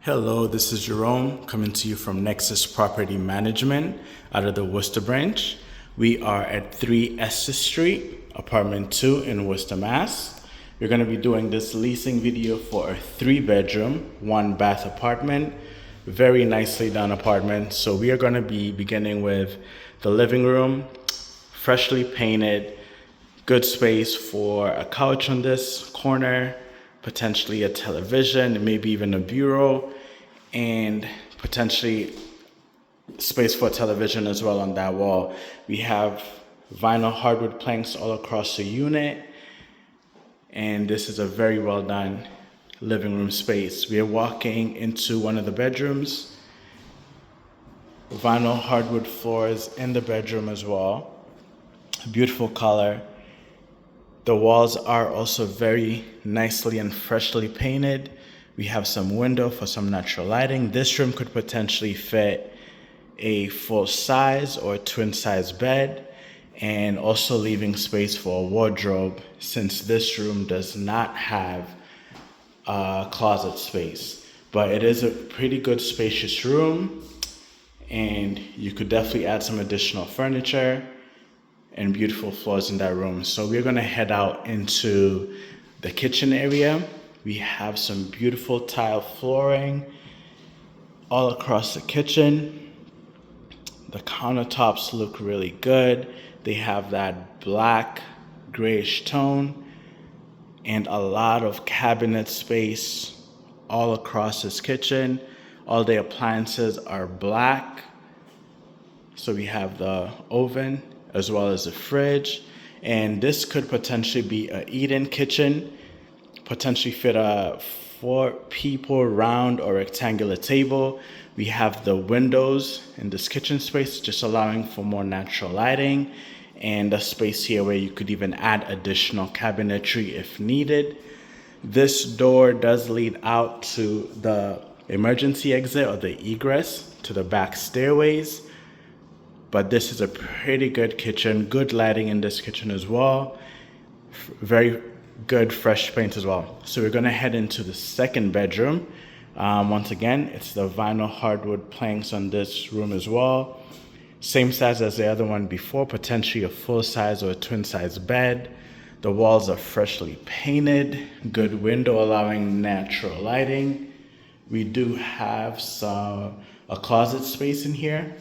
Hello, this is Jerome coming to you from Nexus Property Management out of the Worcester branch. We are at 3 Esther Street, apartment 2 in Worcester, Mass. We're going to be doing this leasing video for a 3-bedroom, 1-bath apartment. Very nicely done apartment. So we are going to be beginning with the living room, freshly painted, good space for a couch on this corner, potentially a television, maybe even a bureau, and potentially space for a television as well on that wall. We have vinyl hardwood planks all across the unit, and this is a very well done living room space. We are walking into one of the bedrooms. Vinyl hardwood floors in the bedroom as well. Beautiful color. The walls are also very nicely and freshly painted. We have some window for some natural lighting. This room could potentially fit a full size or twin size bed, and also leaving space for a wardrobe since this room does not have a closet space. But it is a pretty good spacious room, and you could definitely add some additional furniture and beautiful floors in that room. So we're gonna head out into the kitchen area. We have some beautiful tile flooring all across the kitchen. The countertops look really good. They have that black grayish tone and a lot of cabinet space all across this kitchen. All the appliances are black. So we have the oven as well as the fridge. And this could potentially be an eat-in kitchen, potentially fit a 4 people round or rectangular table. We have the windows in this kitchen space, just allowing for more natural lighting, and a space here where you could even add additional cabinetry if needed. This door does lead out to the emergency exit or the egress to the back stairways. But this is a pretty good kitchen, good lighting in this kitchen as well. Very good fresh paint as well. So we're gonna head into the second bedroom. Once again, it's the vinyl hardwood planks on this room as well. Same size as the other one before, potentially a full size or a twin size bed. The walls are freshly painted, good window allowing natural lighting. We do have a closet space in here.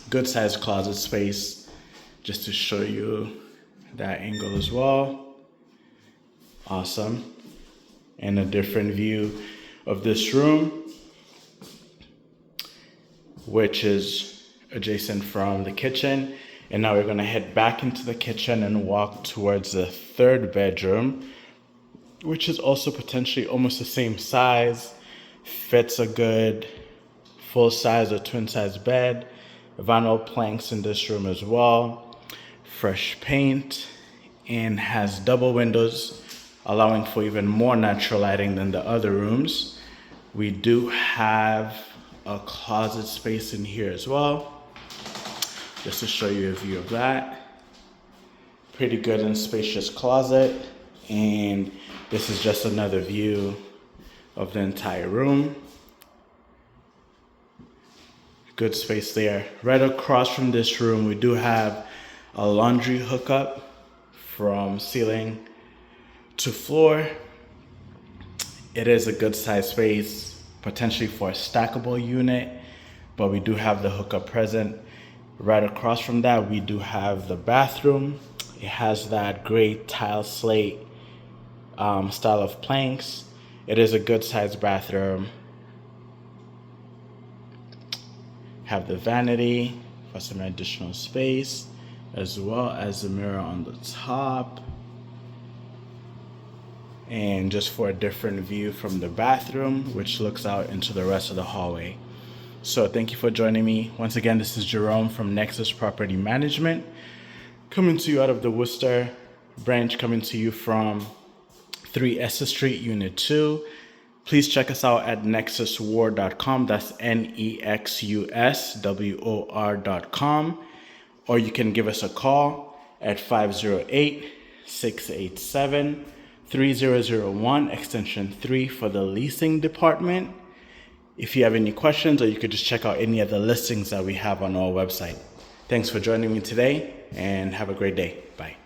Good sized closet space, just to show you that angle as well. Awesome. And a different view of this room, which is adjacent from the kitchen. And now we're gonna head back into the kitchen and walk towards the third bedroom, which is also potentially almost the same size, fits a good full size or twin size bed. Vinyl planks in this room as well, fresh paint, and has double windows, allowing for even more natural lighting than the other rooms. We do have a closet space in here as well, just to show you a view of that. Pretty good and spacious closet, and this is just another view of the entire room. Good space there. Right across from this room, we do have a laundry hookup from ceiling to floor. It is a good size space, potentially for a stackable unit, but we do have the hookup present. Right across from that, we do have the bathroom. It has that gray tile slate style of planks. It is a good size bathroom. Have the vanity for some additional space, as well as the mirror on the top. And just for a different view from the bathroom, which looks out into the rest of the hallway. So thank you for joining me. Once again, this is Jerome from Nexus Property Management, coming to you out of the Worcester branch, coming to you from 3 Esther Street, Unit 2. Please check us out at nexuswar.com. That's NEXUSWOR.com. Or you can give us a call at 508-687-3001, extension 3 for the leasing department. if you have any questions, or you could just check out any of the listings that we have on our website. Thanks for joining me today, and have a great day. Bye.